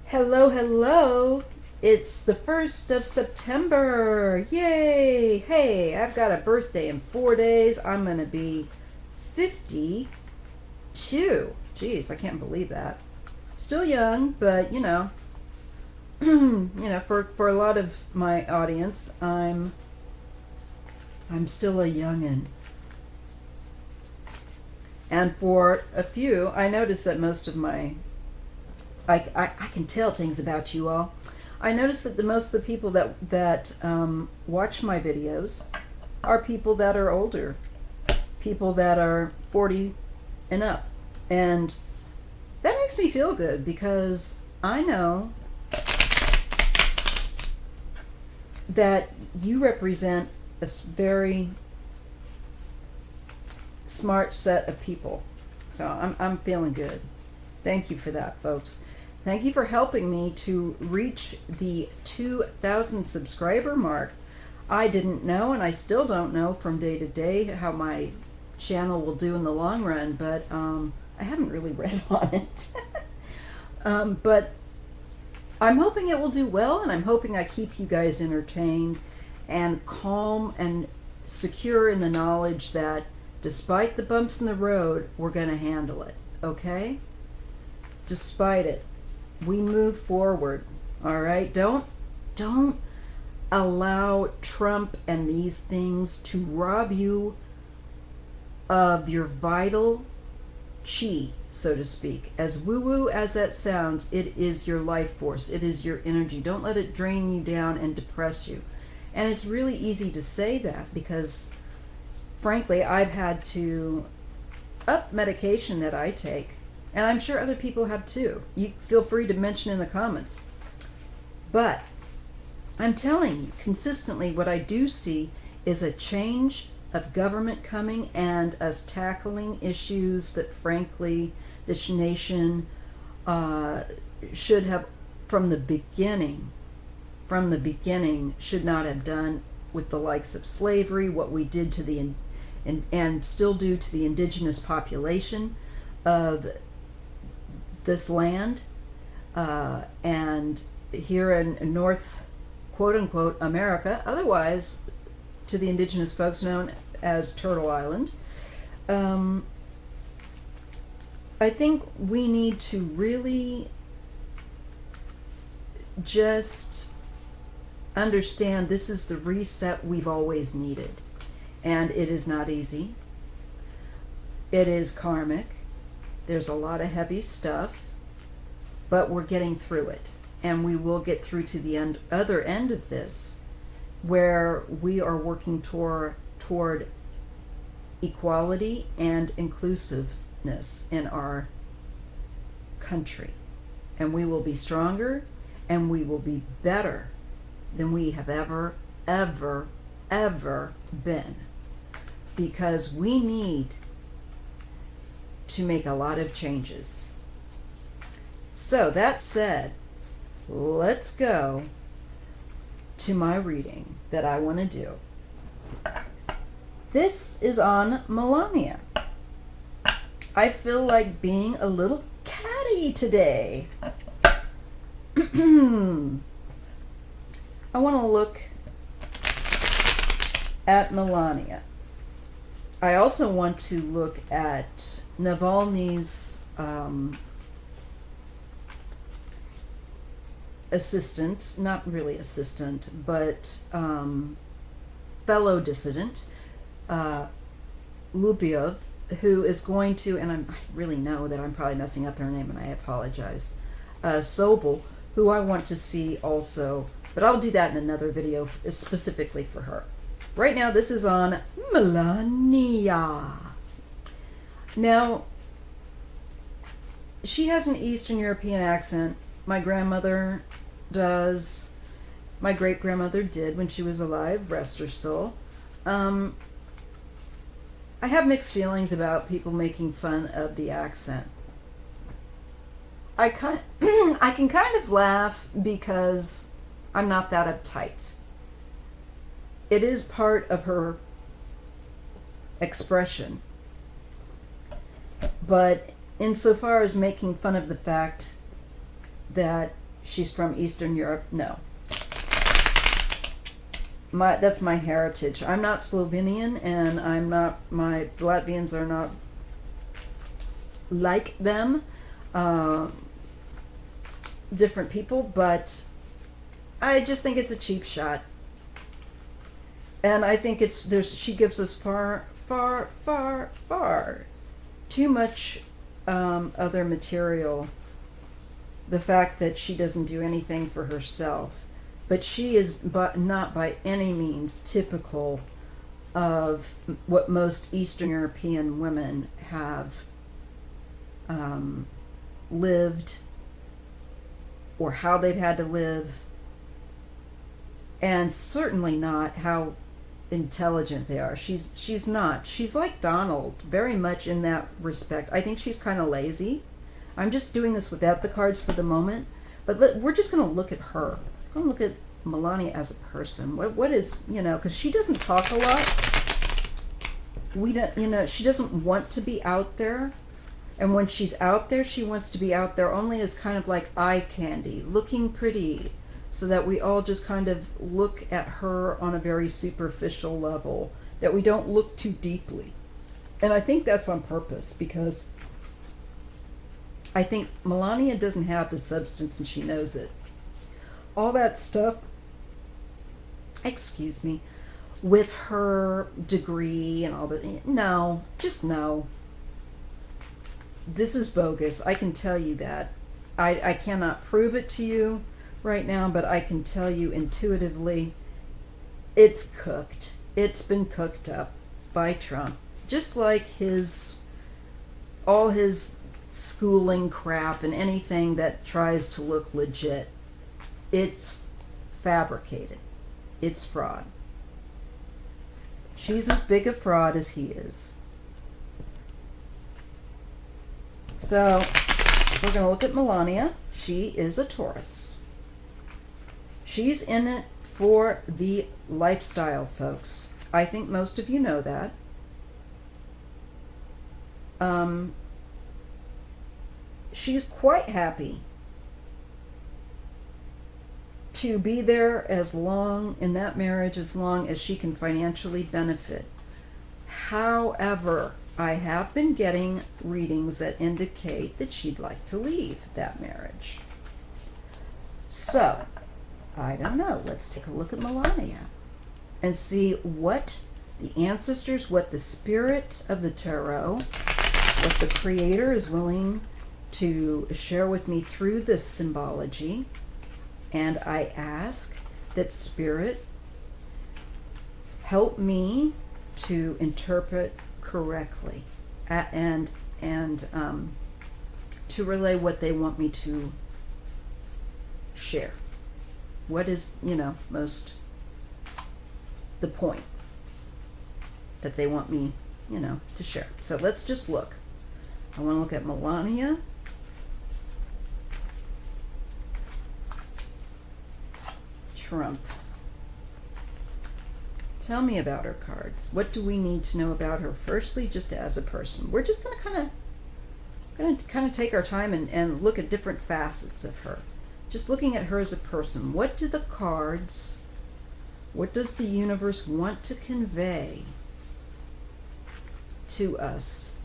Hello, hello. It's the 1st of September. Yay! Hey, I've got a birthday in 4 days. I'm going to be 52. Jeez, I can't believe that. Still young, but for a lot of my audience, I'm still a youngin'. And for a few, I notice that most of my I can tell things about you all. I notice that the most of the people that watch my videos are people that are older, people that are 40 and up, and that makes me feel good because I know that you represent a very smart set of people. So I'm feeling good. Thank you for that, folks. Thank you for helping me to reach the 2,000 subscriber mark. I didn't know, and I still don't know from day to day how my channel will do in the long run, but I haven't really read on it. But I'm hoping it will do well, and I'm hoping I keep you guys entertained and calm and secure in the knowledge that despite the bumps in the road, we're going to handle it, okay? Despite it, we move forward. All right, don't allow Trump and these things to rob you of your vital chi, so to speak. As woo-woo as that sounds, it is your life force. It is your energy. Don't let it drain you down and depress you. And it's really easy to say that because frankly, I've had to up medication that I take. And I'm sure other people have too. You feel free to mention in the comments. But I'm telling you, consistently, what I do see is a change of government coming and us tackling issues that, frankly, this nation should have, from the beginning, should not have done with the likes of slavery, what we did to the, and still do to the indigenous population of this land, and here in North, quote unquote, America, otherwise to the indigenous folks known as Turtle Island. I think we need to really just understand this is the reset we've always needed. And it is not easy. It is karmic. There's a lot of heavy stuff, but we're getting through it. And we will get through to the other end of this, where we are working toward equality and inclusiveness in our country. And we will be stronger and we will be better than we have ever been. Because we need to make a lot of changes. So that said, let's go to my reading that I want to do. This is on Melania. I feel like being a little catty today. I want to look at Melania. I also want to look at Navalny's assistant, not really assistant, but fellow dissident, Lubyov, who is going to, and I really know that I'm probably messing up her name and I apologize, Sobel, who I want to see also, but I'll do that in another video specifically for her. Right now, this is on Melania. Now, she has an Eastern European accent. My grandmother does. My great-grandmother did when she was alive, rest her soul. I have mixed feelings about people making fun of the accent. I can kind of laugh because I'm not that uptight. It is part of her expression. But insofar as making fun of the fact that she's from Eastern Europe. No. That's my heritage. I'm not Slovenian, and my Latvians are not like them. Different people, but I just think it's a cheap shot. And I think she gives us far, far, far, far too much other material. The fact that she doesn't do anything for herself. But she is not by any means typical of what most Eastern European women have lived, or how they've had to live, and certainly not how intelligent they are. She's not. She's like Donald, very much in that respect. I think she's kind of lazy. I'm just doing this without the cards for the moment, but we're just going to look at her. I'm going to look at Melania as a person. What is, because she doesn't talk a lot. We don't, she doesn't want to be out there. And when she's out there, she wants to be out there only as kind of like eye candy, looking pretty, so that we all just kind of look at her on a very superficial level, that we don't look too deeply. And I think that's on purpose, because I think Melania doesn't have the substance, and she knows it. All that stuff, with her degree and all that, no, just no. This is bogus. I can tell you that. I cannot prove it to you right now, but I can tell you intuitively it's cooked. It's been cooked up by Trump. Just like all his schooling crap and anything that tries to look legit. It's fabricated. It's fraud. She's as big a fraud as he is. So, we're going to look at Melania. She is a Taurus. She's in it for the lifestyle, folks. I think most of you know that. She's quite happy to be there in that marriage as long as she can financially benefit. However, I have been getting readings that indicate that she'd like to leave that marriage. So, I don't know. Let's take a look at Melania and see what the ancestors, what the spirit of the tarot, what the creator is willing to share with me through this symbology. And I ask that spirit help me to interpret correctly and to relay what they want me to share. What is, most the point that they want me, to share. So let's just look. I want to look at Melania. Trump. Tell me about her cards. What do we need to know about her? Firstly, just as a person. We're just going to kind of take our time and look at different facets of her. Just looking at her as a person. What do the cards, what does the universe want to convey to us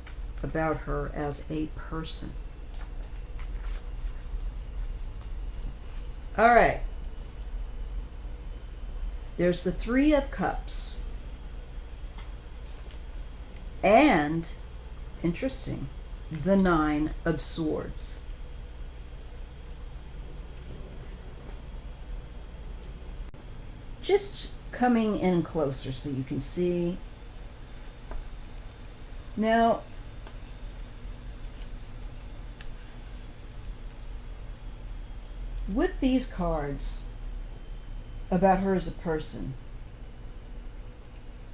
about her as a person? All right. There's the Three of Cups. And, interesting, the Nine of Swords. Just coming in closer so you can see. Now, with these cards about her as a person,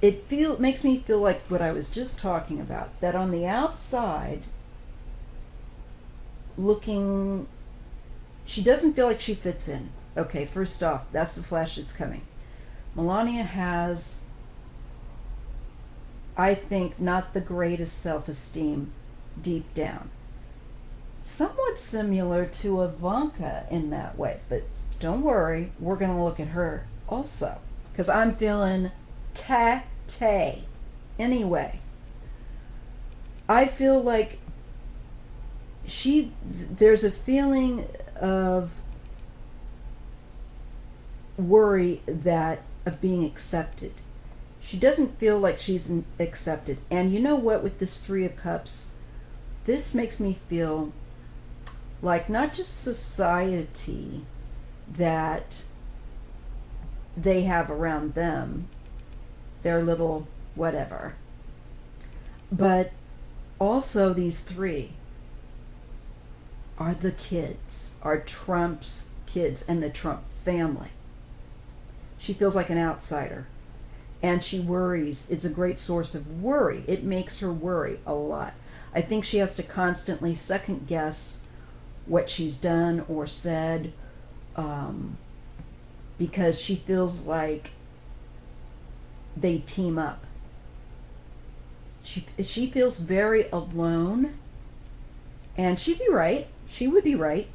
it makes me feel like what I was just talking about, that on the outside looking, she doesn't feel like she fits in. Okay, first off, that's the flash that's coming. Melania has, I think, not the greatest self-esteem deep down. somewhat similar to Ivanka in that way. But don't worry, we're going to look at her also. Because I'm feeling Kate. Anyway, I feel like there's a feeling of worry of being accepted. She doesn't feel like she's accepted. And you know what, with this Three of Cups, this makes me feel like not just society that they have around them, their little whatever, but also these three are the kids, are Trump's kids and the Trump family. She feels like an outsider, and she worries. It's a great source of worry. It makes her worry a lot. I think she has to constantly second guess what she's done or said, because she feels like they team up. She feels very alone, and she'd be right. She would be right.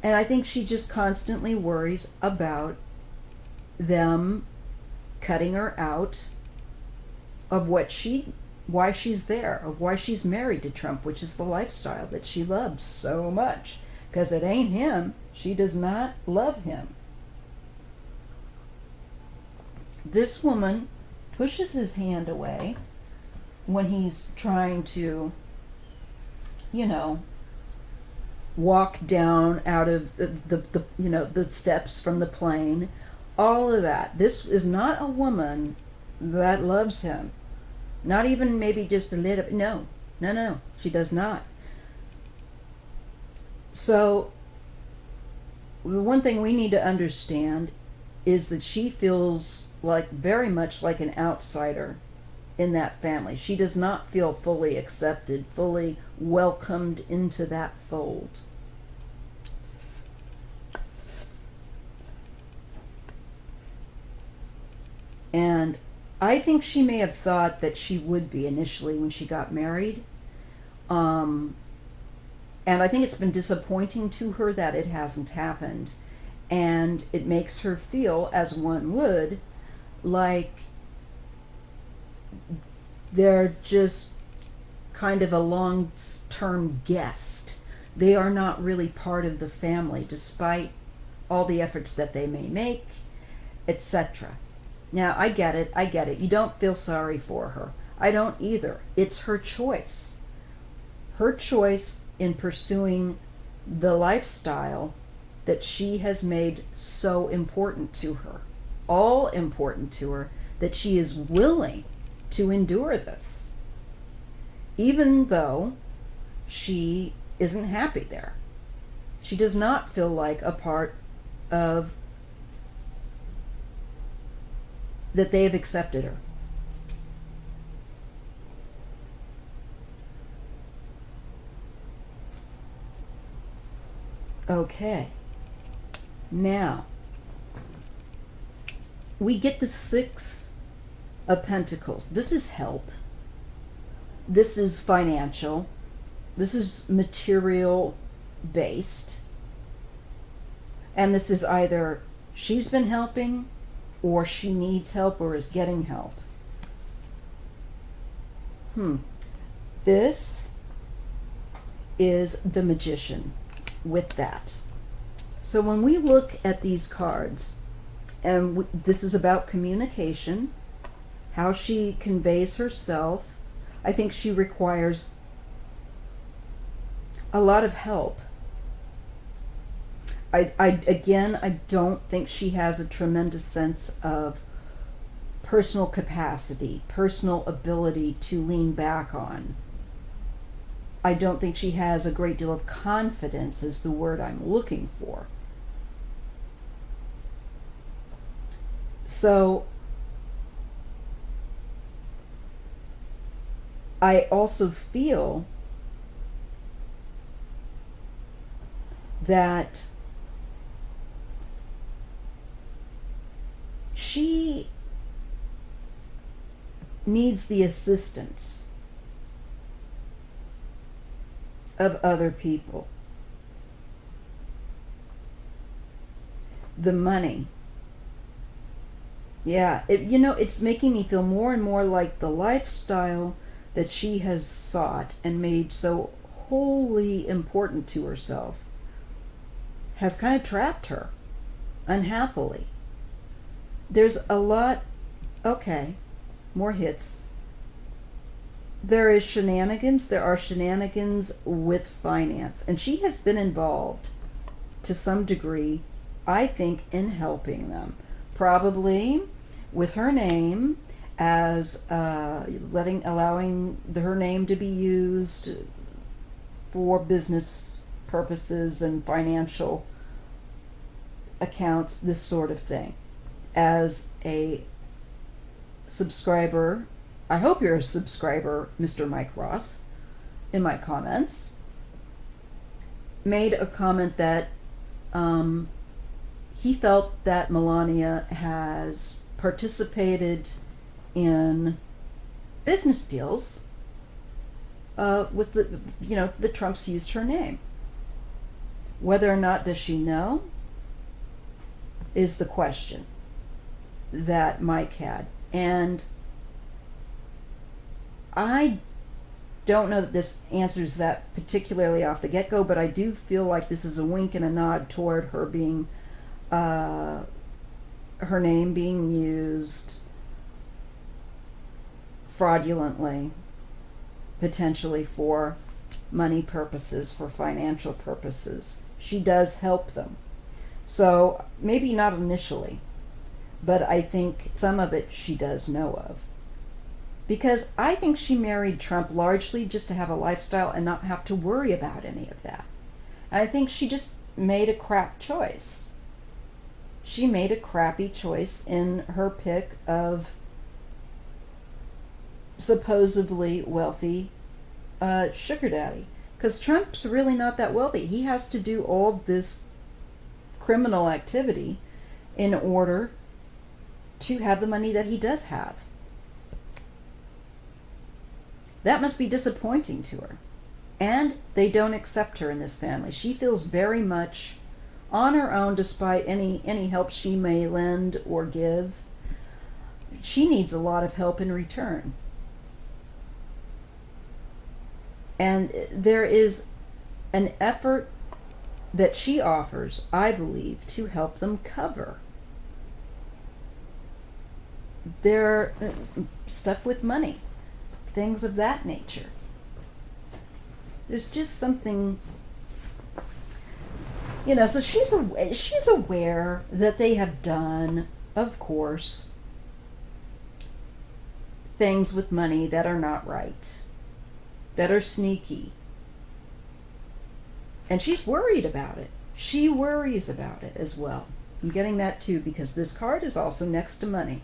And I think she just constantly worries about them cutting her out of why she's there, of why she's married to Trump, which is the lifestyle that she loves so much. Because it ain't him. She does not love him. This woman pushes his hand away when he's trying to, walk down out of the steps from the plane. All of that. This is not a woman that loves him. Not even maybe just a little bit. No. She does not. So, the one thing we need to understand is that she feels like very much like an outsider in that family. She does not feel fully accepted, fully welcomed into that fold. And I think she may have thought that she would be initially when she got married. And I think it's been disappointing to her that it hasn't happened. And it makes her feel, as one would, like they're just kind of a long-term guest. They are not really part of the family, despite all the efforts that they may make, etc. Now, I get it. You don't feel sorry for her. I don't either. It's her choice. Her choice in pursuing the lifestyle that she has made so important to her, all important to her, that she is willing to endure this, even though she isn't happy there. She does not feel like a part of that they have accepted her. Okay. Now, we get the Six of Pentacles. This is help. This is financial. This is material based. And this is either she's been helping, or she needs help, or is getting help. This is the Magician with that. So when we look at these cards, and this is about communication, how she conveys herself, I think she requires a lot of help. I don't think she has a tremendous sense of personal capacity, personal ability to lean back on. I don't think she has a great deal of confidence, is the word I'm looking for. So, I also feel that she needs the assistance of other people. The money. Yeah, it's making me feel more and more like the lifestyle that she has sought and made so wholly important to herself has kind of trapped her unhappily. There's a lot, okay, more hits. There is shenanigans. There are shenanigans with finance, and she has been involved to some degree, I think, in helping them. Probably with her name as allowing her name to be used for business purposes and financial accounts, this sort of thing. As a subscriber, I hope you're a subscriber, Mr. Mike Ross, in my comments, made a comment that he felt that Melania has participated in business deals with the Trumps used her name. Whether or not does she know is the question that Mike had. And I don't know that this answers that particularly off the get-go, but I do feel like this is a wink and a nod toward her being, her name being used fraudulently, potentially for money purposes, for financial purposes. She does help them. So maybe not initially, but I think some of it she does know of. Because I think she married Trump largely just to have a lifestyle and not have to worry about any of that. I think she just made a crap choice. She made a crappy choice in her pick of supposedly wealthy sugar daddy. Because Trump's really not that wealthy. He has to do all this criminal activity in order to have the money that he does have. That must be disappointing to her. And they don't accept her in this family. She feels very much on her own despite any help she may lend or give. She needs a lot of help in return. And there is an effort that she offers, I believe, to help them cover their stuff with money, things of that nature. There's just something, so she's aware that they have done, of course, things with money that are not right, that are sneaky. And she's worried about it. She worries about it as well. I'm getting that too because this card is also next to money.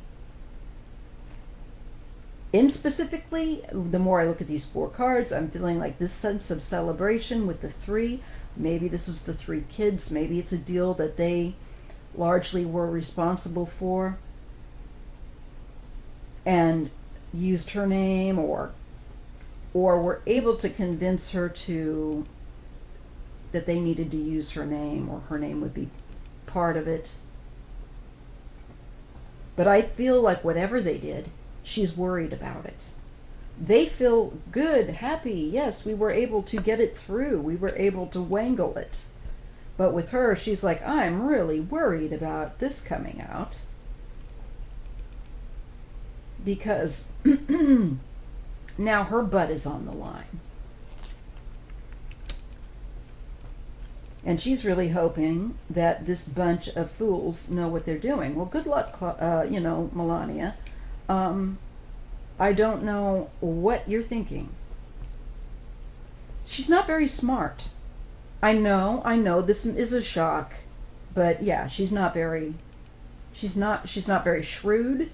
In specifically, the more I look at these 4 cards, I'm feeling like this sense of celebration with the 3. Maybe this is the 3 kids. Maybe it's a deal that they largely were responsible for and used her name or were able to convince her that they needed to use her name or her name would be part of it. But I feel like whatever they did, she's worried about it. They feel good, happy. Yes, we were able to get it through. We were able to wangle it. But with her, she's like, I'm really worried about this coming out. Because now her butt is on the line. And she's really hoping that this bunch of fools know what they're doing. Well, good luck, Melania. I don't know what you're thinking. She's not very smart. I know this is a shock, but yeah, she's not very shrewd.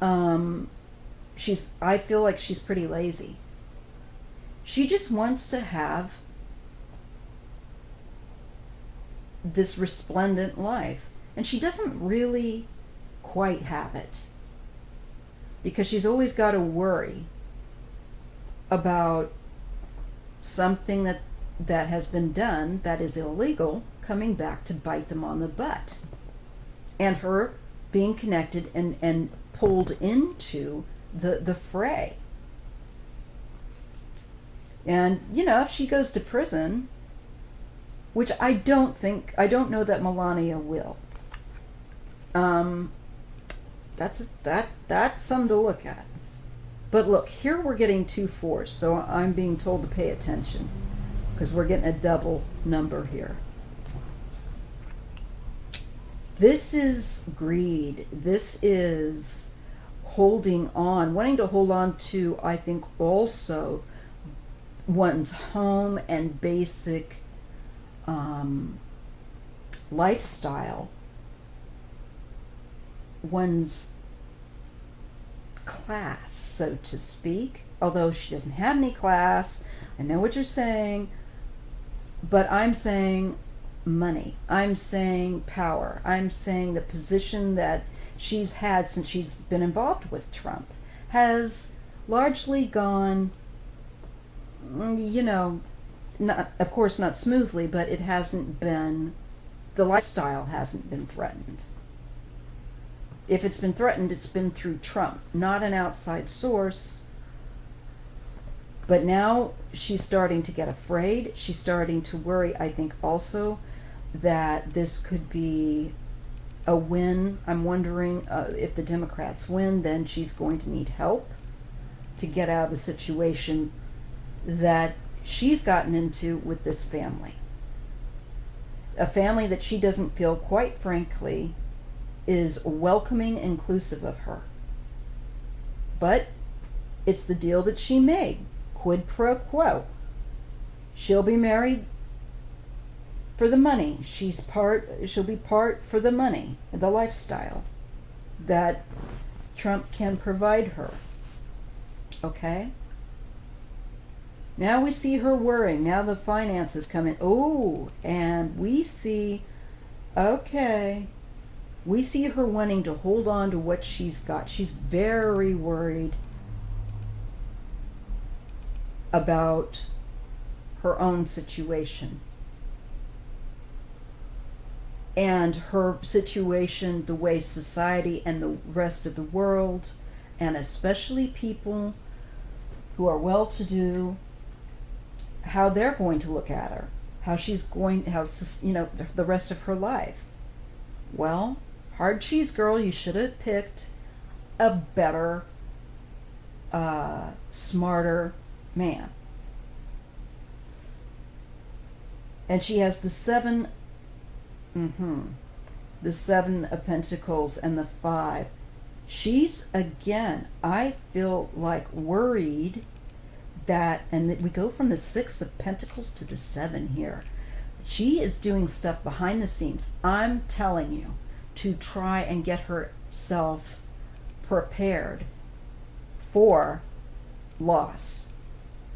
I feel like she's pretty lazy. She just wants to have this resplendent life, and she doesn't really quite have it because she's always got to worry about something that that has been done that is illegal coming back to bite them on the butt. And her being connected and pulled into the fray. And, you know, if she goes to prison, which I don't know that Melania will. That's something to look at. But look, here we're getting 2 4s, so I'm being told to pay attention because we're getting a double number here. This is greed. This is holding on, wanting to hold on to, I think, also one's home and basic lifestyle, one's class, so to speak. Although she doesn't have any class, I know what you're saying, but I'm saying money. I'm saying power. I'm saying the position that she's had since she's been involved with Trump has largely gone, you know, not, of course, not smoothly, but it hasn't been, the lifestyle hasn't been threatened. If it's been threatened, it's been through Trump, not an outside source. But now she's starting to get afraid. She's starting to worry, I think, also that this could be a win. I'm wondering if the Democrats win, then she's going to need help to get out of the situation that she's gotten into with this family. A family that she doesn't feel, quite frankly, is welcoming, inclusive of her. But it's the deal that she made, quid pro quo. She'll be married for the money. She'll be part for the money, the lifestyle that Trump can provide her. Okay? Now we see her worrying. Now the finances come in. Oh, and we see, okay, we see her wanting to hold on to what she's got. She's very worried about her own situation. And her situation, the way society and the rest of the world, and especially people who are well-to-do, how they're going to look at her, how the rest of her life. Well, hard cheese girl, you should have picked a better, smarter man. And she has the 7 of Pentacles and the 5. She's, again, I feel like worried that, and we go from the 6 of Pentacles to the 7 here. She is doing stuff behind the scenes, I'm telling you, to try and get herself prepared for loss.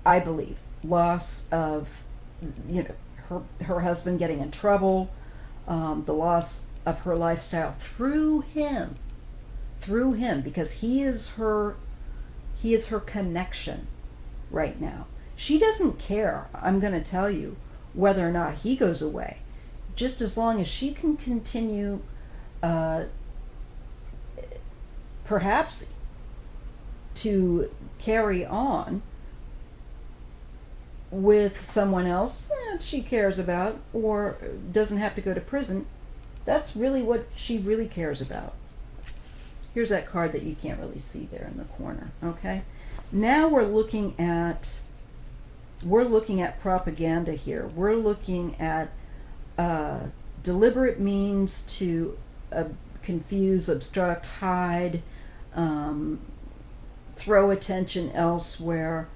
I believe loss of, her husband getting in trouble, the loss of her lifestyle through him, because he is her connection right now. She doesn't care, I'm going to tell you, whether or not he goes away, just as long as she can continue, perhaps to carry on with someone else she cares about, or doesn't have to go to prison. That's really what she really cares about. Here's that card that you can't really see there in the corner, okay? Now we're looking at propaganda here. We're looking at deliberate means to confuse, obstruct, hide, throw attention elsewhere.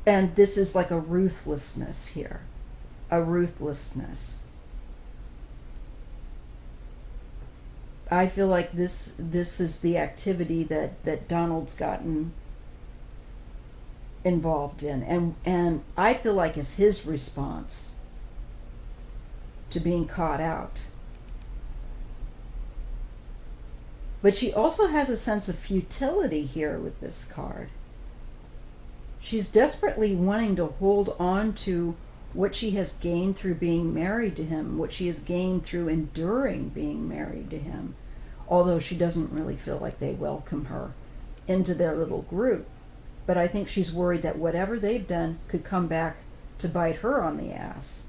And this is like a ruthlessness here. A ruthlessness. I feel like this is the activity that Donald's gotten involved in. And I feel like it's his response to being caught out. But she also has a sense of futility here with this card. She's desperately wanting to hold on to what she has gained through being married to him, what she has gained through enduring being married to him, although she doesn't really feel like they welcome her into their little group. But I think she's worried that whatever they've done could come back to bite her on the ass.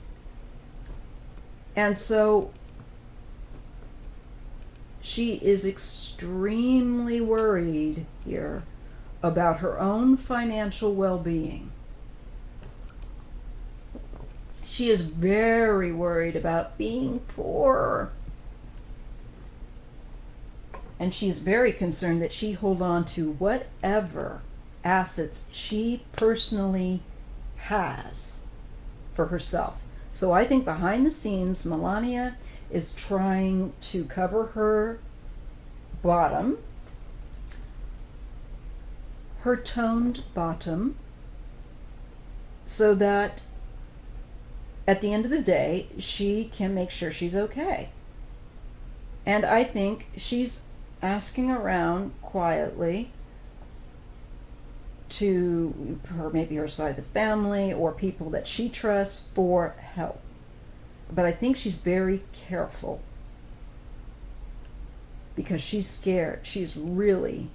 And so she is extremely worried here about her own financial well-being. She is very worried about being poor. And she is very concerned that she hold on to whatever assets she personally has for herself. So I think behind the scenes, Melania is trying to cover her bottom, her toned bottom, so that at the end of the day, she can make sure she's okay. And I think she's asking around quietly to maybe her side of the family or people that she trusts for help. But I think she's very careful because she's scared. She's really,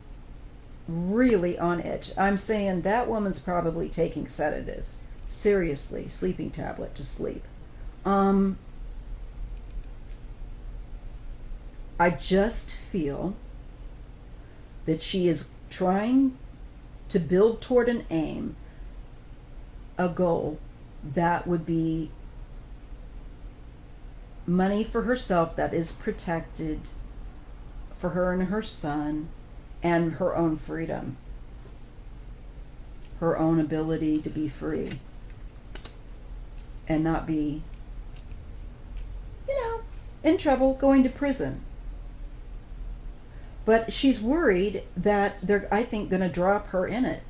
really on edge. I'm saying that woman's probably taking sedatives. Seriously, sleeping tablet to sleep. I just feel that she is trying to build toward an aim, a goal that would be money for herself that is protected for her and her son, and her own freedom, her own ability to be free and not be, in trouble, going to prison. But she's worried that they're, I think, going to drop her in it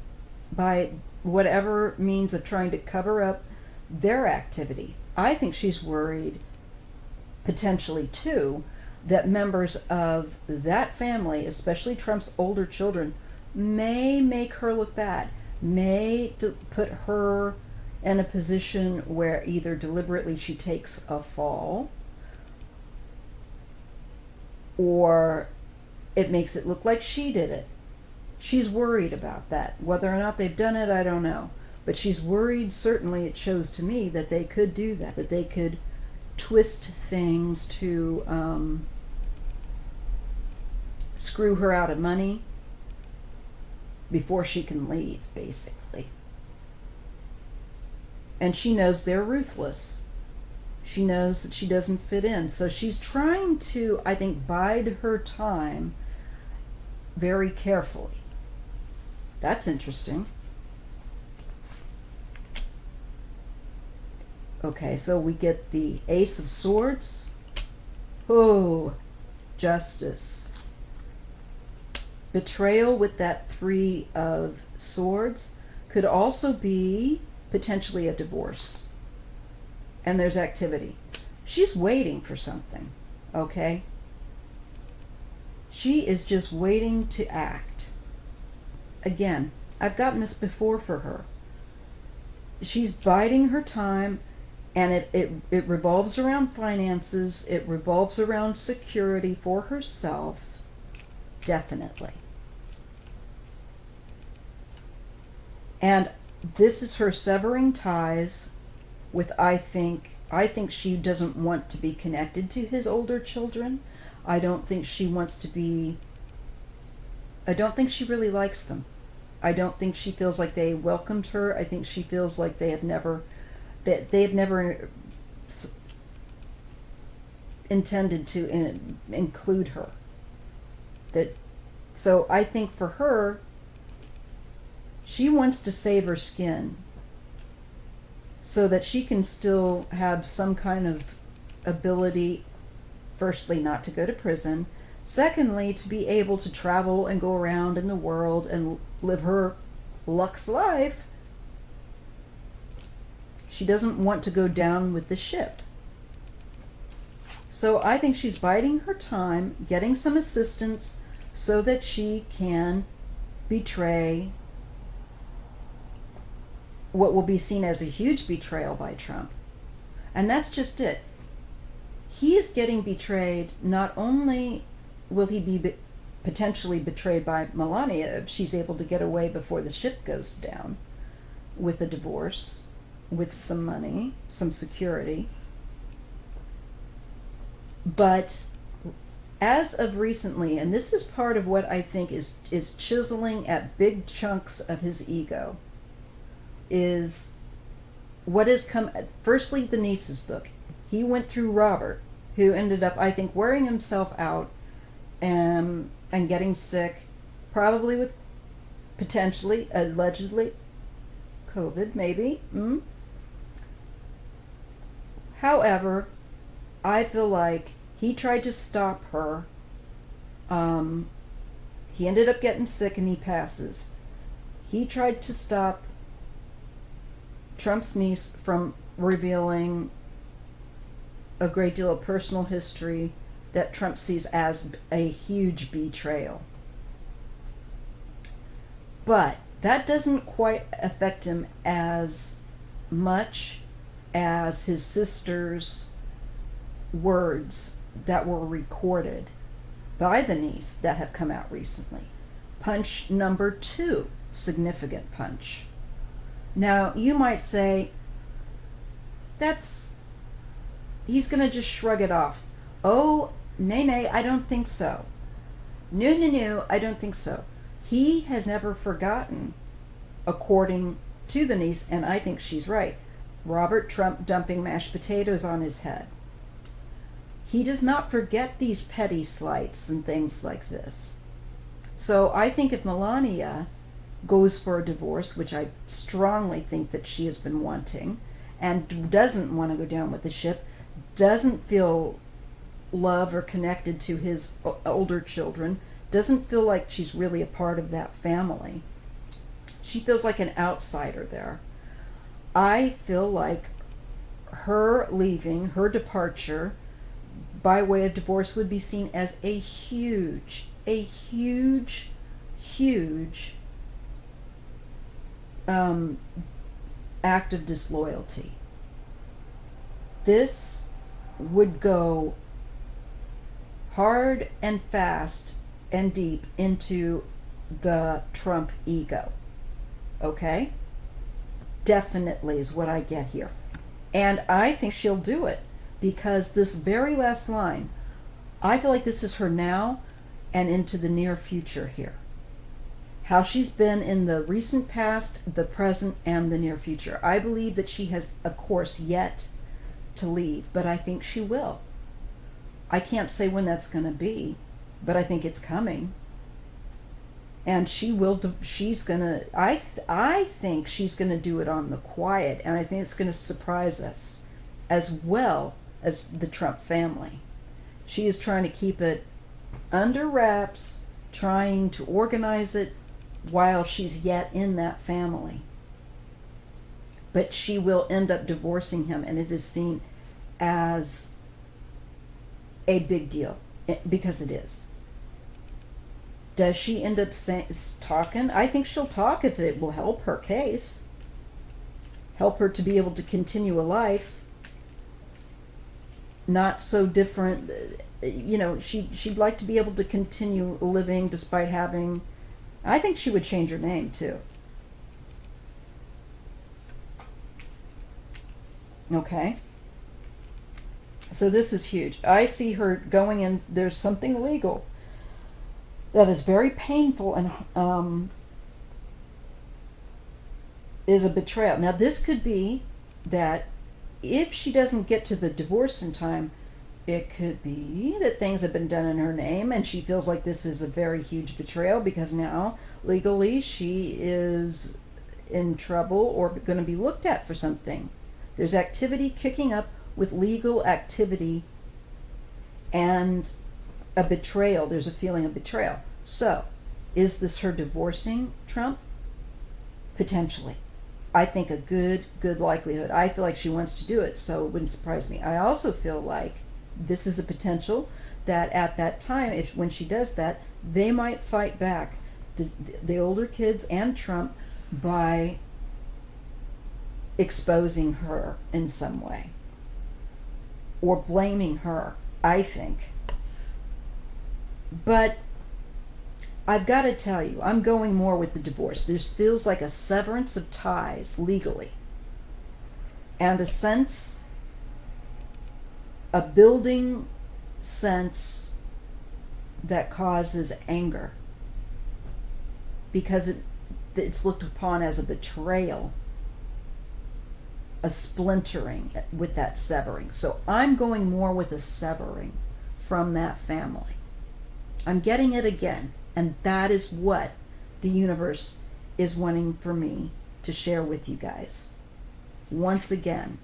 by whatever means of trying to cover up their activity. I think she's worried, potentially too, that members of that family, especially Trump's older children, may make her look bad, may put her in a position where either deliberately she takes a fall or it makes it look like she did it. She's worried about that. Whether or not they've done it, I don't know. But she's worried, certainly it shows to me, that they could do that they could twist things to screw her out of money before she can leave, basically. And she knows they're ruthless. She knows that she doesn't fit in. So she's trying to, I think, bide her time very carefully. That's interesting. Okay, so we get the Ace of Swords. Oh, justice. Betrayal with that Three of Swords could also be potentially a divorce. And there's activity. She's waiting for something, okay? She is just waiting to act. Again, I've gotten this before for her. She's biding her time, and it revolves around finances. It revolves around security for herself, definitely. And this is her severing ties with, I think she doesn't want to be connected to his older children. I don't think she wants to be, I don't think she really likes them. I don't think she feels like they welcomed her. I think she feels like they have never intended to include her. So I think for her, she wants to save her skin so that she can still have some kind of ability, firstly, not to go to prison, secondly, to be able to travel and go around in the world and live her luxe life. She doesn't want to go down with the ship. So I think she's biding her time, getting some assistance so that she can betray what will be seen as a huge betrayal by Trump. And that's just it. He is getting betrayed. Not only will he be potentially betrayed by Melania if she's able to get away before the ship goes down with a divorce, with some money, some security, but as of recently, and this is part of what I think is chiseling at big chunks of his ego, is what has come. Firstly, the niece's book. He went through Robert, who ended up, I think, wearing himself out and getting sick, probably with potentially, allegedly, COVID, maybe. However, I feel like he tried to stop her. He ended up getting sick and he passes. He tried to stop Trump's niece from revealing a great deal of personal history that Trump sees as a huge betrayal. But that doesn't quite affect him as much as his sister's words that were recorded by the niece that have come out recently. Punch number 2, significant punch. Now, you might say, he's going to just shrug it off. Oh, nay, I don't think so. No, I don't think so. He has never forgotten, according to the niece, and I think she's right, Robert Trump dumping mashed potatoes on his head. He does not forget these petty slights and things like this. So I think if Melania goes for a divorce, which I strongly think that she has been wanting, and doesn't want to go down with the ship, doesn't feel love or connected to his older children, doesn't feel like she's really a part of that family. She feels like an outsider there. I feel like her leaving, her departure, by way of divorce would be seen as a huge act of disloyalty. This would go hard and fast and deep into the Trump ego. Okay? Definitely is what I get here. And I think she'll do it, because this very last line, I feel like this is her now and into the near future here. How she's been in the recent past, the present, and the near future. I believe that she has, of course, yet to leave, but I think she will. I can't say when that's going to be, but I think it's coming. And she's going to, I think she's going to do it on the quiet, and I think it's going to surprise us, as well as the Trump family. She is trying to keep it under wraps, trying to organize it while she's yet in that family. But she will end up divorcing him, and it is seen as a big deal, because it is. Does she end up talking? I think she'll talk if it will help her case, help her to be able to continue a life not so different. She'd like to be able to continue living despite having, I think she would change her name too. Okay? So this is huge. I see her going in, there's something legal that is very painful and is a betrayal. Now this could be that if she doesn't get to the divorce in time, it could be that things have been done in her name and she feels like this is a very huge betrayal, because now legally she is in trouble or going to be looked at for something. There's activity kicking up with legal activity and a betrayal. There's a feeling of betrayal. So, is this her divorcing Trump? Potentially. I think a good likelihood. I feel like she wants to do it, so it wouldn't surprise me. I also feel like this is a potential that at that time, when she does that, they might fight back, the older kids and Trump, by exposing her in some way or blaming her, I think. But I've got to tell you, I'm going more with the divorce. This feels like a severance of ties legally, and a sense, a building sense that causes anger because it's looked upon as a betrayal, a splintering with that severing. So I'm going more with a severing from that family. I'm getting it again, and that is what the universe is wanting for me to share with you guys once again.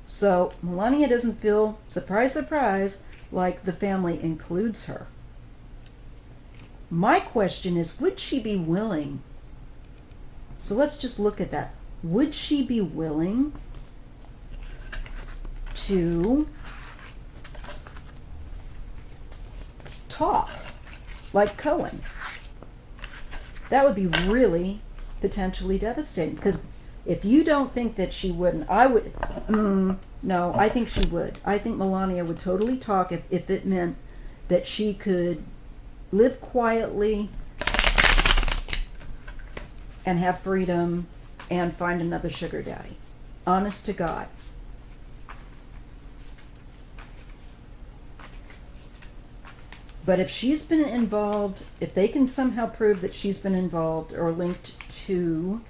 So Melania doesn't feel, surprise, surprise, like the family includes her. My question is, would she be willing? So let's just look at that. Would she be willing to talk like Cohen? That would be really potentially devastating, because if you don't think that she wouldn't, I would. No, I think she would. I think Melania would totally talk if it meant that she could live quietly and have freedom and find another sugar daddy. Honest to God. But if she's been involved, if they can somehow prove that she's been involved or linked to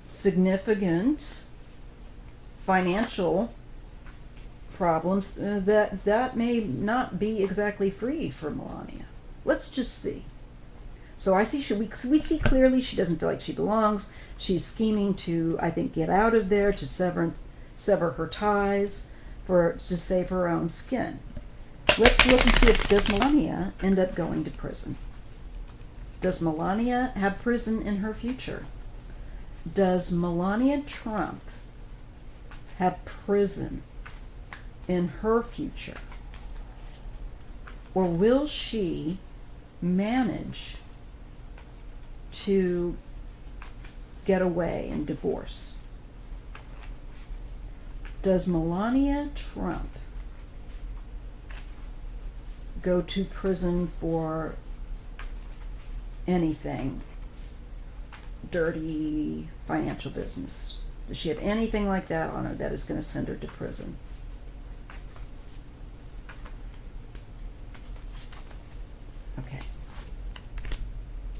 significant financial problems, that may not be exactly free for Melania. Let's just see. So I see we see clearly she doesn't feel like she belongs. She's scheming to, I think, get out of there, to sever her ties, to save her own skin. Let's look and see if does Melania end up going to prison. Does Melania have prison in her future? Does Melania Trump have prison in her future? Or will she manage to get away and divorce? Does Melania Trump go to prison for anything dirty financial business? Does she have anything like that on her that is going to send her to prison? Okay.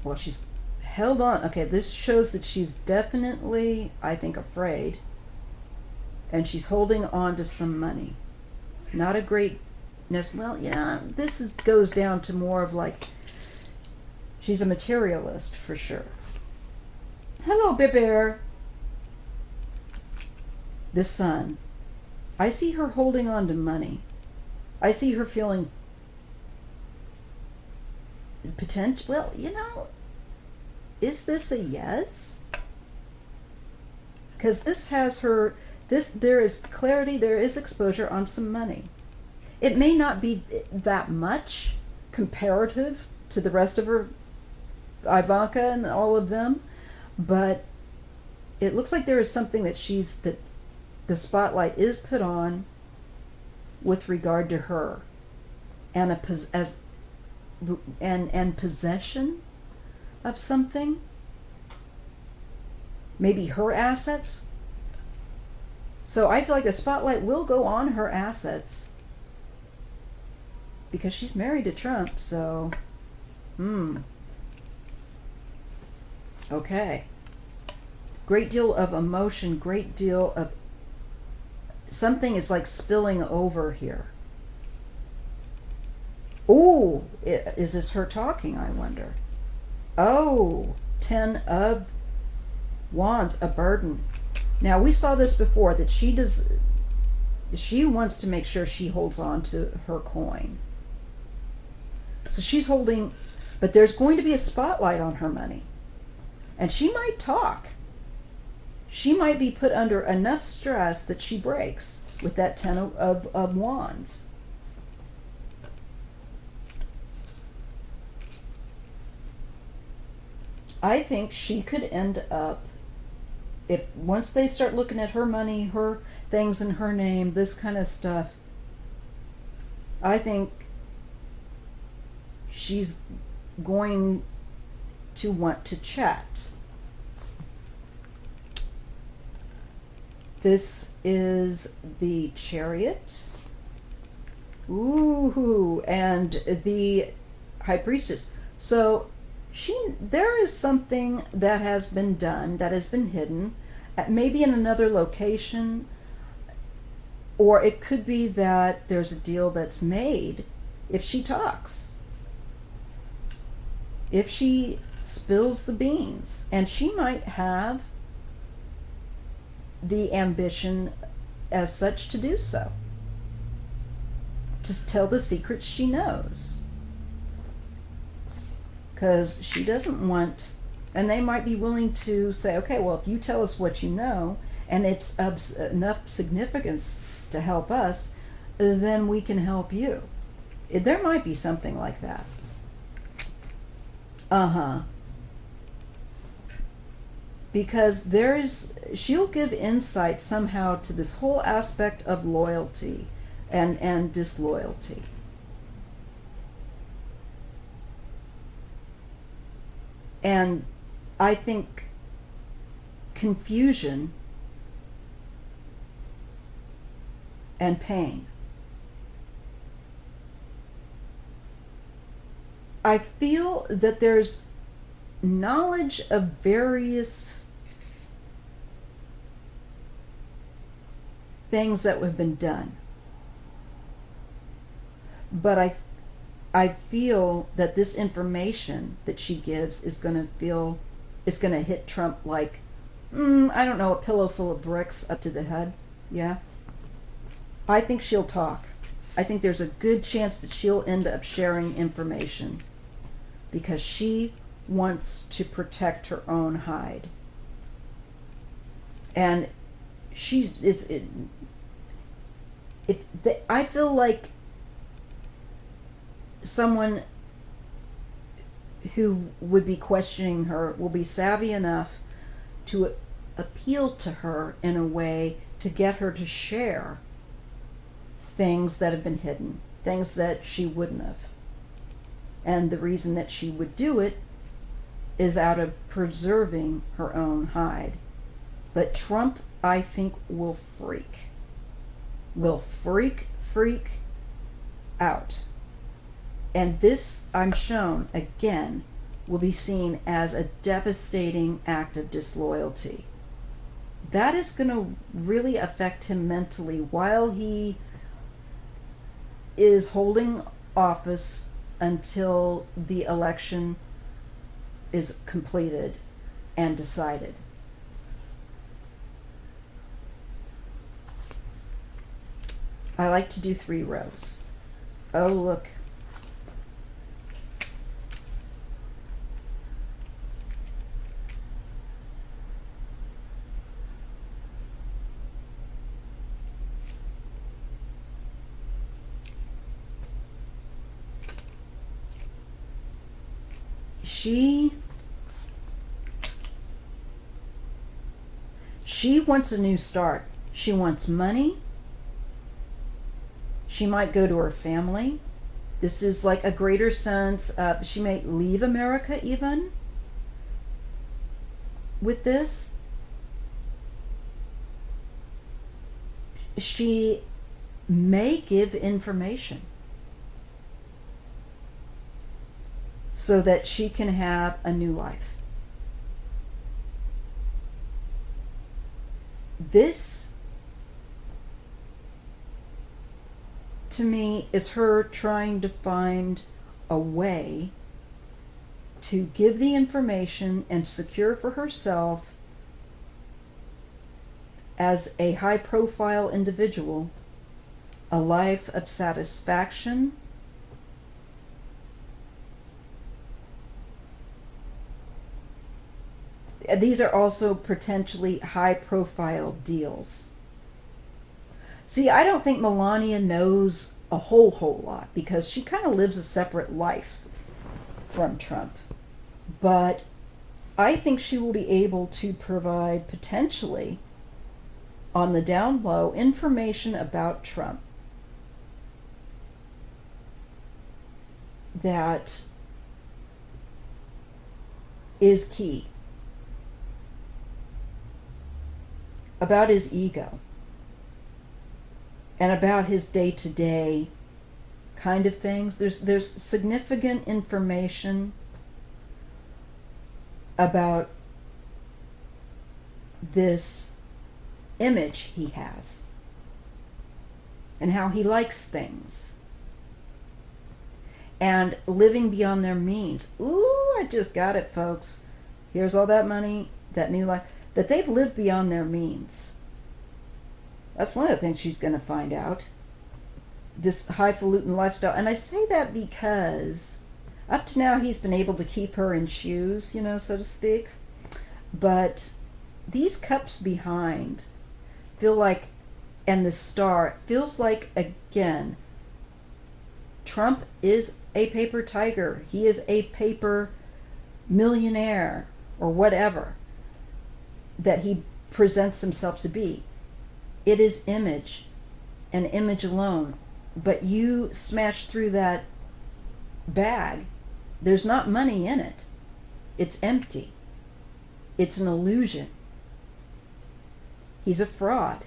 Well, she's held on. Okay, this shows that she's definitely, I think, afraid. And she's holding on to some money. Not a great, well, yeah, this goes down to more of like, she's a materialist for sure. Hello, Bear. The Sun. I see her holding on to money. I see her feeling potential. Well, is this a yes? Because this has her, there is clarity, there is exposure on some money. It may not be that much comparative to the rest of her, Ivanka and all of them, but it looks like there is something that the spotlight is put on with regard to her, and and possession of something, maybe her assets. So I feel like the spotlight will go on her assets because she's married to Trump. So, okay. Great deal of emotion, great deal of something is like spilling over here. Oh, is this her talking, I wonder? Oh, 10 of Wands, a burden. Now, we saw this before, that she wants to make sure she holds on to her coin. So she's holding, but there's going to be a spotlight on her money. And she might talk. She might be put under enough stress that she breaks with that 10 of Wands. I think she could end up if once they start looking at her money, her things in her name, this kind of stuff, I think she's going to want to chat. This is the Chariot. Ooh, and the High Priestess. So there is something that has been done, that has been hidden, maybe in another location, or it could be that there's a deal that's made if she talks. If she spills the beans, and she might have the ambition as such to do so, to tell the secrets she knows, because she doesn't want, and they might be willing to say, okay, well, if you tell us what you know and it's of enough significance to help us, then we can help you. There might be something like that. Because she'll give insight somehow to this whole aspect of loyalty and disloyalty. And I think confusion and pain. I feel that there's knowledge of various things that have been done. But I feel that this information that she gives is going to hit Trump like, I don't know, a pillow full of bricks up to the head. Yeah. I think she'll talk. I think there's a good chance that she'll end up sharing information because she wants to protect her own hide. And I feel like someone who would be questioning her will be savvy enough to appeal to her in a way to get her to share things that have been hidden, things that she wouldn't have. And the reason that she would do it is out of preserving her own hide. But Trump, I think, will freak out. And this, I'm shown, again, will be seen as a devastating act of disloyalty. That is going to really affect him mentally while he is holding office until the election is completed and decided. I like to do 3 rows. Oh, look. She wants a new start. She wants money. She might go to her family. This is like a greater sense of, she may leave America even with this. She may give information so that she can have a new life. This, to me, is her trying to find a way to give the information and secure for herself, as a high-profile individual, a life of satisfaction, these are also potentially high-profile deals. See, I don't think Melania knows a whole lot because she kind of lives a separate life from Trump. But I think she will be able to provide, potentially, on the down low, information about Trump that is key, about his ego and about his day-to-day kind of things. There's significant information about this image he has and how he likes things and living beyond their means. Ooh, I just got it, folks. Here's all that money, that new life, that they've lived beyond their means. That's one of the things she's going to find out. This highfalutin lifestyle. And I say that because up to now he's been able to keep her in shoes, so to speak. But these cups behind feel like, and the star feels like, again, Trump is a paper tiger. He is a paper millionaire or whatever that he presents himself to be. It is image and image alone. But you smash through that bag, there's not money in it. It's empty. It's an illusion. He's a fraud.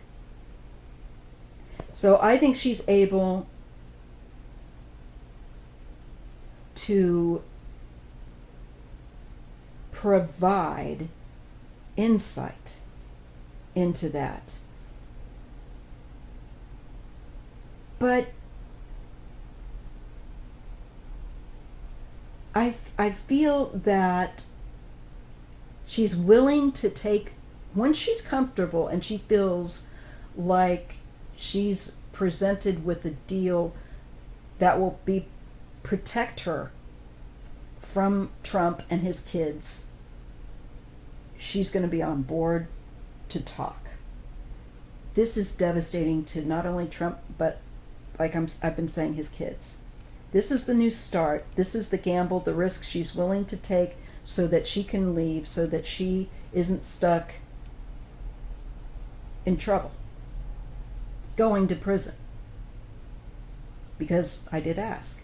So I think she's able to provide insight into that. But I feel that she's willing to take, when she's comfortable and she feels like she's presented with a deal that will protect her from Trump and his kids, she's going to be on board to talk. This is devastating to not only Trump, but like I've been saying, his kids. This is the new start. This is the gamble, the risk she's willing to take so that she can leave, so that she isn't stuck in trouble, going to prison. Because I did ask.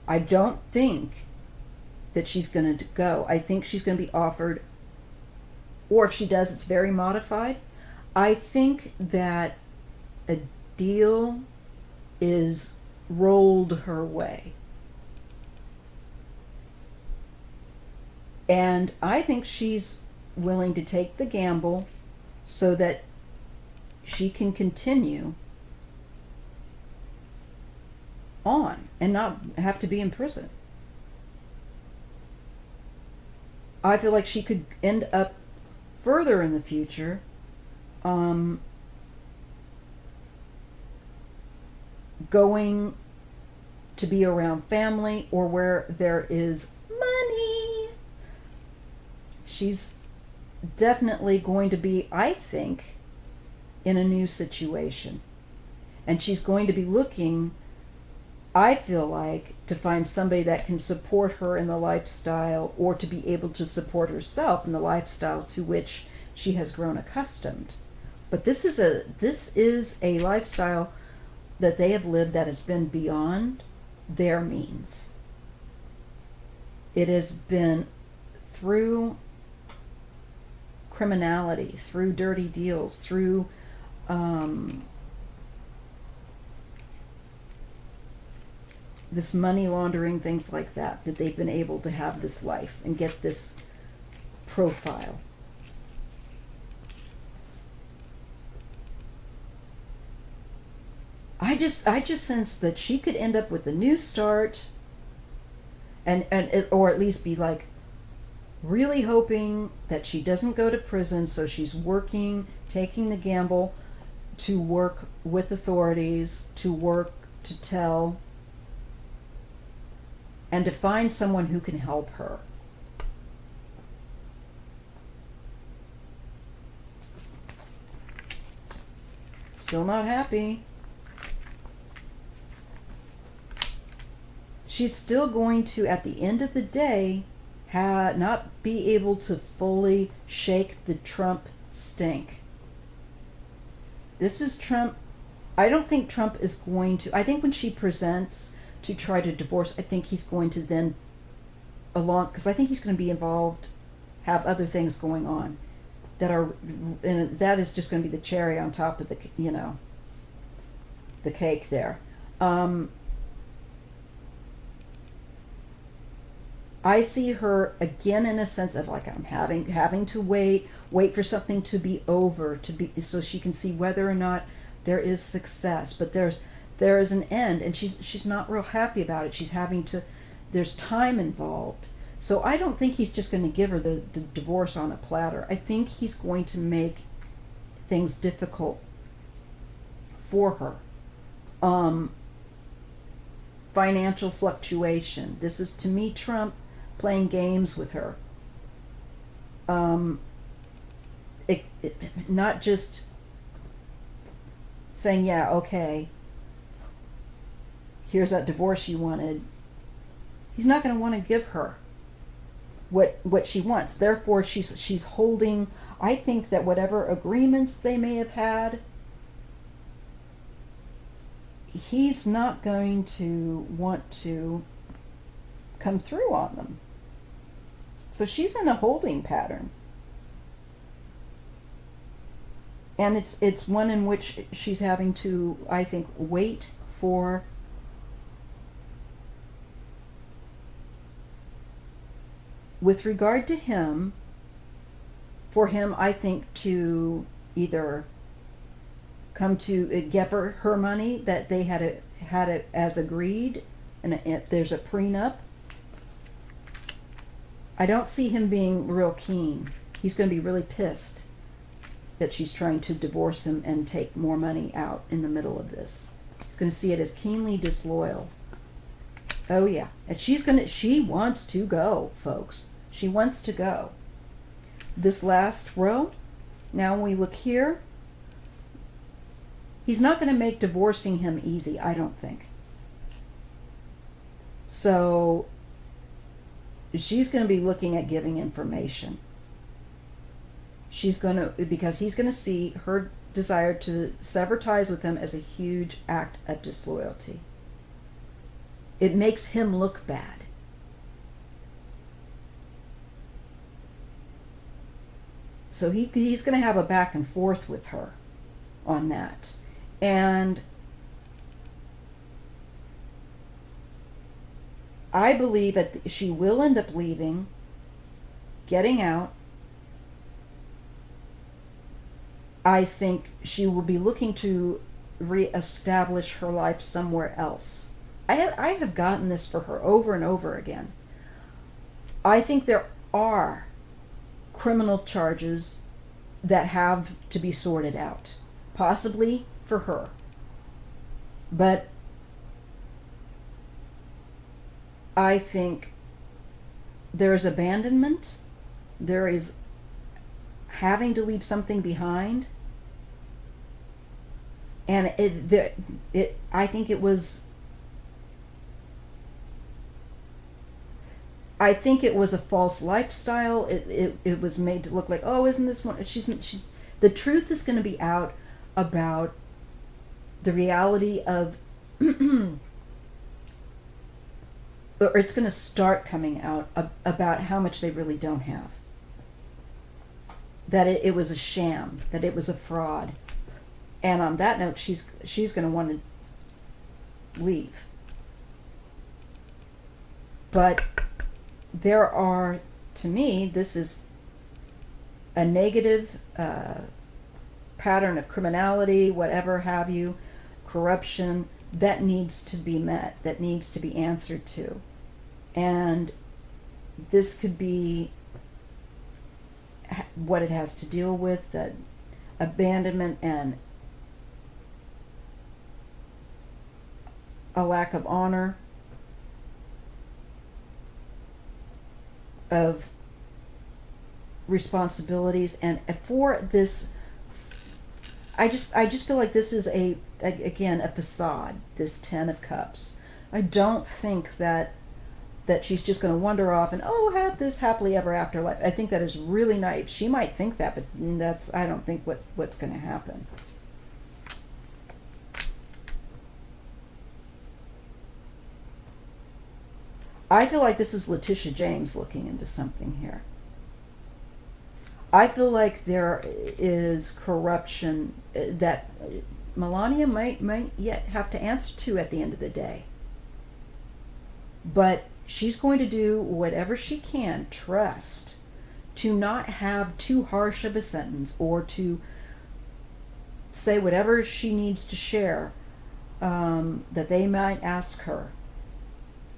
I don't think that she's going to go. I think she's going to be offered, or if she does, it's very modified. I think that a deal is rolled her way. And I think she's willing to take the gamble so that she can continue on and not have to be in prison. I feel like she could end up further in the future going to be around family or where there is money. She's definitely going to be, I think, in a new situation. And she's going to be looking, I feel like, to find somebody that can support her in the lifestyle or to be able to support herself in the lifestyle to which she has grown accustomed. But this is a lifestyle that they have lived that has been beyond their means. It has been through criminality, through dirty deals, through this money laundering, things like that they've been able to have this life and get this profile. I just sense that she could end up with a new start or at least be like really hoping that she doesn't go to prison, so she's working, taking the gamble to work with authorities, to work to tell, and to find someone who can help her. Still not happy. She's still going to, at the end of the day, not be able to fully shake the Trump stink. This is Trump. I don't think Trump is going to. I think when she presents to try to divorce, I think he's going to then because I think he's going to be involved, have other things going on that are, and that is just going to be the cherry on top of the, the cake there. I see her again in a sense of like, I'm having to wait for something to be over, so she can see whether or not there is success. But there is an end, and she's not real happy about it. She's having to. There's time involved. So I don't think he's just going to give her the divorce on a platter. I think he's going to make things difficult for her. Financial fluctuation. This is, to me, Trump playing games with her. Not just saying, yeah, okay, here's that divorce you wanted. He's not going to want to give her what she wants. Therefore, she's holding. I think that whatever agreements they may have had, he's not going to want to come through on them. So she's in a holding pattern. And it's one in which she's having to, I think, wait for with regard to him, for him, I think, to either come to get her money that they had it as agreed, and if there's a prenup. I don't see him being real keen. He's going to be really pissed that she's trying to divorce him and take more money out in the middle of this. He's going to see it as keenly disloyal. Oh yeah, and she wants to go, folks. She wants to go. This last row, now when we look here, he's not going to make divorcing him easy, I don't think. So she's going to be looking at giving information. Because he's going to see her desire to sever ties with him as a huge act of disloyalty. It makes him look bad. So he's going to have a back and forth with her on that. And I believe that she will end up leaving, getting out. I think she will be looking to reestablish her life somewhere else. I have gotten this for her over and over again. I think there are criminal charges that have to be sorted out, possibly for her. But I think there is abandonment, there is having to leave something behind. And I think it was a false lifestyle. It was made to look like, oh, isn't this one? She's the truth is going to be out about the reality of, or it's going to start coming out about how much they really don't have. That it was a sham, that it was a fraud. And on that note, she's going to want to leave. But there are, to me, this is a negative pattern of criminality, whatever have you, corruption, that needs to be met, that needs to be answered to. And this could be what it has to deal with, that abandonment and a lack of honor, of responsibilities. And for this, I just feel like this is again a facade, this 10 of Cups. I don't think that that she's just going to wander off and, oh, have this happily ever after life. I think that is really naive. She might think that, but that's, I don't think what's going to happen. I feel like this is Letitia James looking into something here. I feel like there is corruption that Melania might yet have to answer to at the end of the day. But she's going to do whatever she can, trust, to not have too harsh of a sentence or to say whatever she needs to share that they might ask her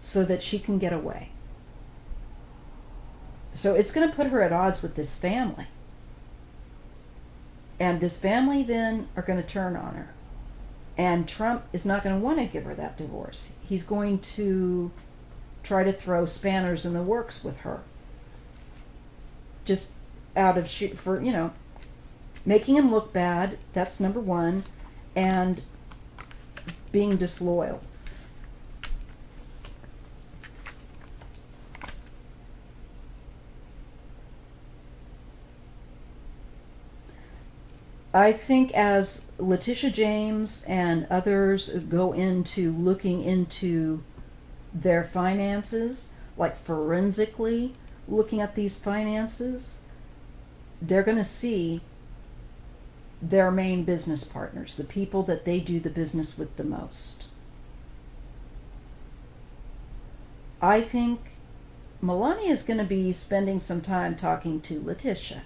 so that she can get away. So it's going to put her at odds with this family. And this family then are going to turn on her. And Trump is not going to want to give her that divorce. He's going to try to throw spanners in the works with her. Just out of for, making him look bad, that's number one, and being disloyal. I think as Letitia James and others go into looking into their finances, like forensically looking at these finances, they're going to see their main business partners, the people that they do the business with the most. I think Melania is going to be spending some time talking to Letitia.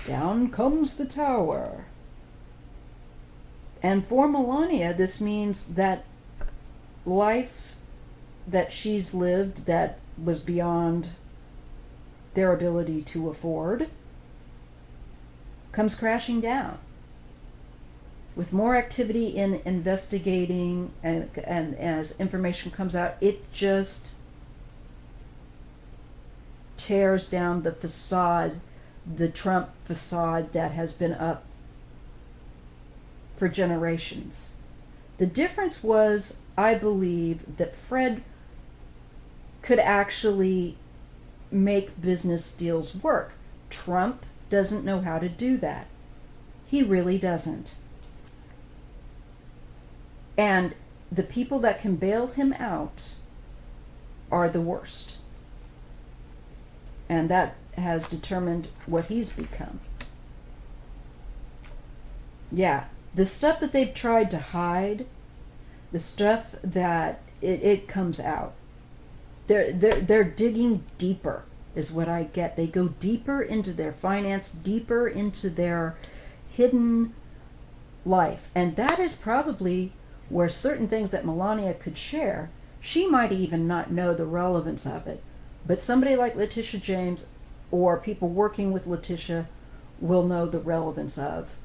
Down comes the tower. And for Melania, this means that life that she's lived that was beyond their ability to afford comes crashing down. With more activity in investigating and as information comes out, it just tears down the facade, the Trump facade that has been up for generations. The difference was, I believe, that Fred could actually make business deals work. Trump doesn't know how to do that. He really doesn't. And the people that can bail him out are the worst. And that has determined what he's become. Yeah, the stuff that they've tried to hide, the stuff that it comes out. They're digging deeper is what I get. They go deeper into their finance, deeper into their hidden life. And that is probably where certain things that Melania could share, she might even not know the relevance of it. But somebody like Letitia James or people working with Letitia will know the relevance of.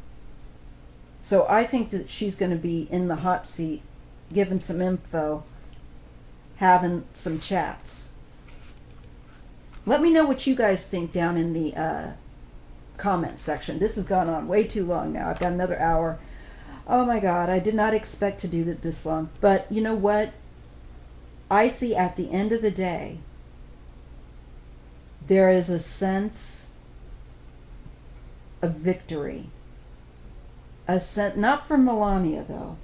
So I think that she's going to be in the hot seat, giving some info, having some chats. Let me know what you guys think down in the comment section. This has gone on way too long now. I've got another hour. Oh my God, I did not expect to do that this long. But you know what? I see at the end of the day, there is a sense of victory. A sense, not for Melania though.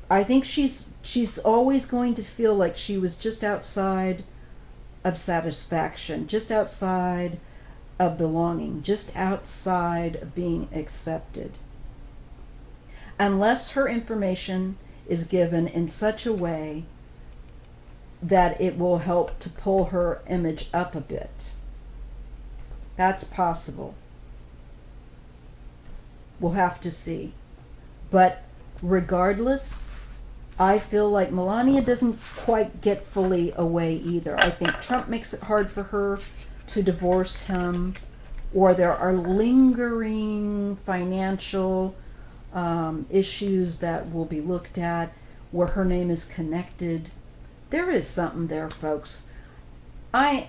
I think she's always going to feel like she was just outside of satisfaction, just outside of belonging, just outside of being accepted. Unless her information is given in such a way that it will help to pull her image up a bit. That's possible. We'll have to see. But regardless, I feel like Melania doesn't quite get fully away either. I think Trump makes it hard for her to divorce him, or there are lingering financial issues that will be looked at where her name is connected. There is something there, folks. I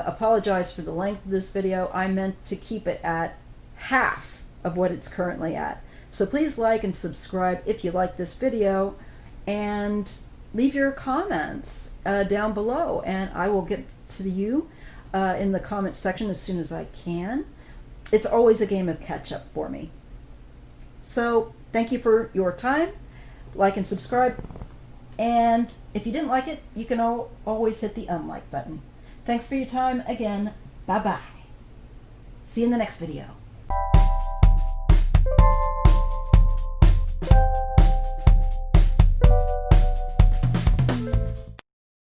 apologize for the length of this video. I meant to keep it at half of what it's currently at. So please like and subscribe if you like this video, and leave your comments down below, and I will get to you in the comment section as soon as I can. It's always a game of catch up for me. So thank you for your time. Like and subscribe. And if you didn't like it, you can always hit the unlike button. Thanks for your time again. Bye-bye. See you in the next video.